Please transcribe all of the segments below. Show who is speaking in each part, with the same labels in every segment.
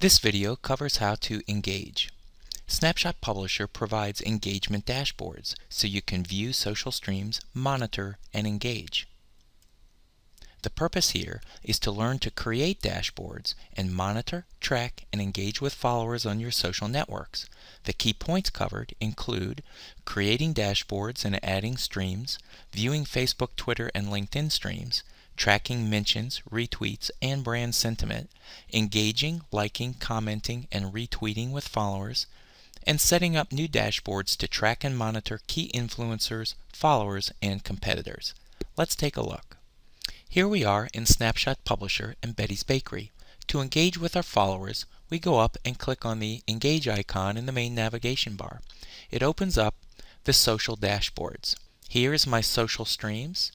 Speaker 1: This video covers how to engage. Snapshot Publisher provides engagement dashboards so you can view social streams, monitor, and engage. The purpose here is to learn to create dashboards and monitor, track, and engage with followers on your social networks. The key points covered include creating dashboards and adding streams, viewing Facebook, Twitter, and LinkedIn streams, tracking mentions, retweets, and brand sentiment, engaging, liking, commenting, and retweeting with followers, and setting up new dashboards to track and monitor key influencers, followers, and competitors. Let's take a look. Here we are in Snapshot Publisher and Betty's Bakery. To engage with our followers, we go up and click on the Engage icon in the main navigation bar. It opens up the social dashboards. Here is my social streams.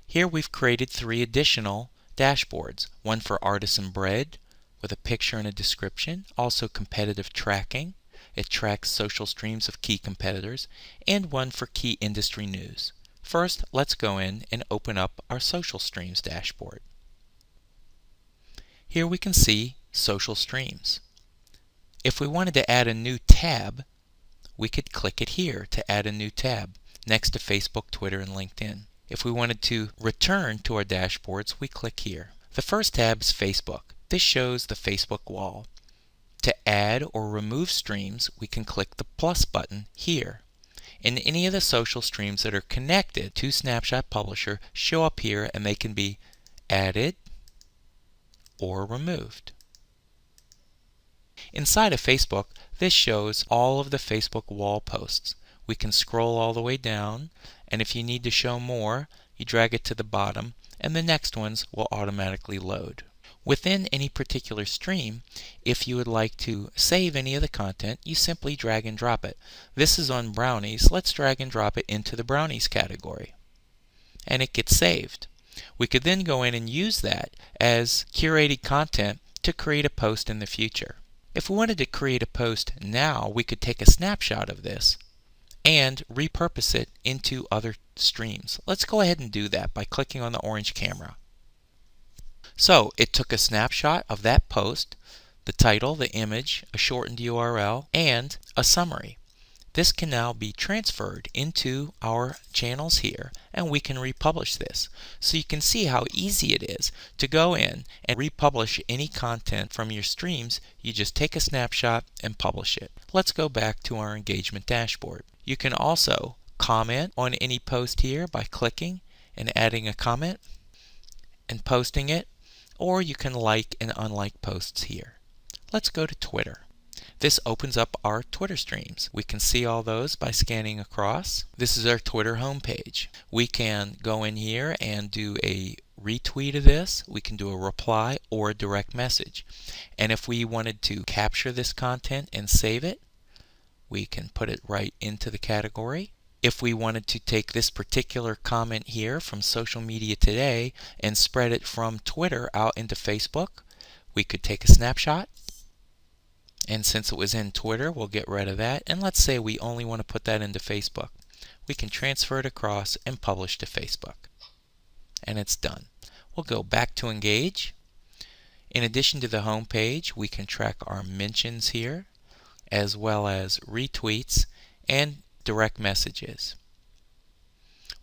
Speaker 1: Here we've created 3 additional dashboards, one for artisan bread with a picture and a description, also competitive tracking. It tracks social streams of key competitors, and one for key industry news. First, let's go in and open up our social streams dashboard. Here we can see social streams. If we wanted to add a new tab, we could click it here to add a new tab next to Facebook, Twitter, and LinkedIn. If we wanted to return to our dashboards, we click here. The first tab is Facebook. This shows the Facebook wall. To add or remove streams, we can click the plus button here. And any of the social streams that are connected to Snapshot Publisher show up here, and they can be added or removed. Inside of Facebook, this shows all of the Facebook wall posts. We can scroll all the way down, and if you need to show more, you drag it to the bottom, and the next ones will automatically load. Within any particular stream, if you would like to save any of the content, you simply drag and drop it. This is on brownies. Let's drag and drop it into the brownies category, and it gets saved. We could then go in and use that as curated content to create a post in the future. If we wanted to create a post now, we could take a snapshot of this and repurpose it into other streams. Let's go ahead and do that by clicking on the orange camera. So it took a snapshot of that post, the title, the image, a shortened URL, and a summary. This can now be transferred into our channels here, and we can republish this. So you can see how easy it is to go in and republish any content from your streams. You just take a snapshot and publish it. Let's go back to our engagement dashboard. You can also comment on any post here by clicking and adding a comment and posting it, or you can like and unlike posts here. Let's go to Twitter. This opens up our Twitter streams. We can see all those by scanning across. This is our Twitter homepage. We can go in here and do a retweet of this. We can do a reply or a direct message. And if we wanted to capture this content and save it, we can put it right into the category. If we wanted to take this particular comment here from Social Media Today and spread it from Twitter out into Facebook, we could take a snapshot. And since it was in Twitter, we'll get rid of that. And let's say we only want to put that into Facebook. We can transfer it across and publish to Facebook. And it's done. We'll go back to Engage. In addition to the home page, we can track our mentions here, as well as retweets and direct messages.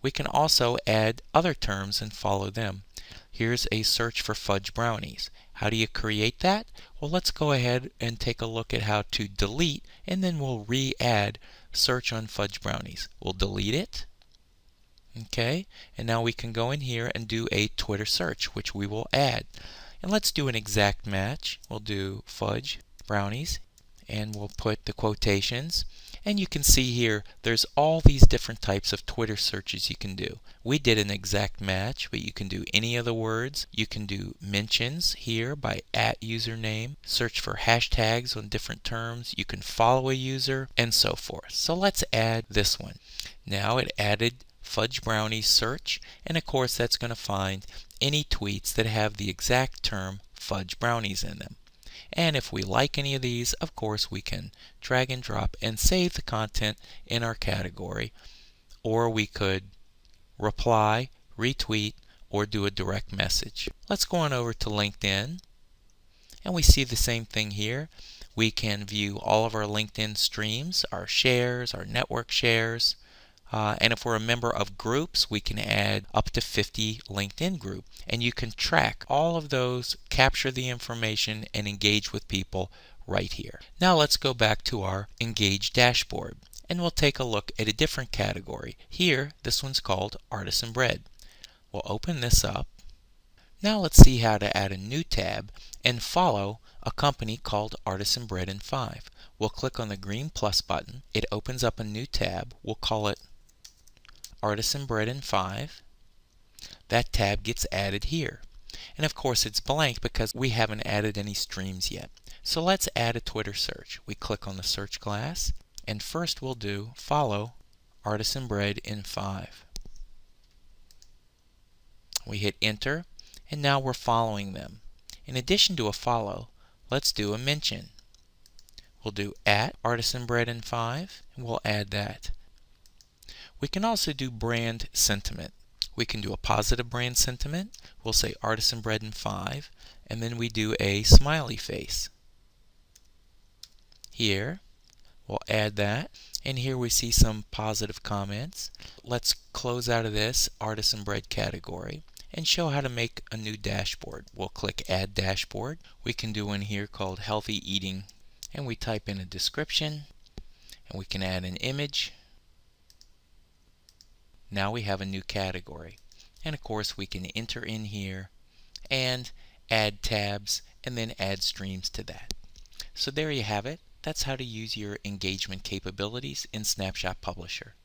Speaker 1: We can also add other terms and follow them. Here's a search for fudge brownies. How do you create that? Well, let's go ahead and take a look at how to delete, and then we'll re-add search on fudge brownies. We'll delete it. Okay, and now we can go in here and do a Twitter search, which we will add. And let's do an exact match. We'll do fudge brownies, and we'll put the quotations. And you can see here there's all these different types of Twitter searches you can do. We did an exact match, but you can do any of the words. You can do mentions here by @username, search for hashtags on different terms. You can follow a user, and so forth. So let's add this one. Now it added fudge brownies search, and of course that's going to find any tweets that have the exact term fudge brownies in them. And if we like any of these, of course we can drag and drop and save the content in our category, or we could reply, retweet, or do a direct message. Let's go on over to LinkedIn, And we see the same thing here. We can view all of our LinkedIn streams, our shares, our network shares. And if we're a member of groups, we can add up to 50 LinkedIn group. And you can track all of those, capture the information, and engage with people right here. Now let's go back to our Engage dashboard. And we'll take a look at a different category. Here, this one's called Artisan Bread. We'll open this up. Now let's see how to add a new tab and follow a company called Artisan Bread in 5. We'll click on the green plus button. It opens up a new tab. We'll call it Artisan Bread in 5. That tab gets added here. And of course it's blank because we haven't added any streams yet. So let's add a Twitter search. We click on the search glass, and first we'll do follow Artisan Bread in 5. We hit enter, and now we're following them. In addition to a follow, let's do a mention. We'll do at Artisan Bread in 5, and we'll add that. We can also do brand sentiment. We can do a positive brand sentiment. We'll say Artisan Bread in 5, and then we do a smiley face. Here, we'll add that, and here we see some positive comments. Let's close out of this Artisan Bread category and show how to make a new dashboard. We'll click Add Dashboard. We can do one here called Healthy Eating, and we type in a description, and we can add an image. Now we have a new category, and of course we can enter in here and add tabs and then add streams to that. So there you have it. That's how to use your engagement capabilities in Snapshot Publisher.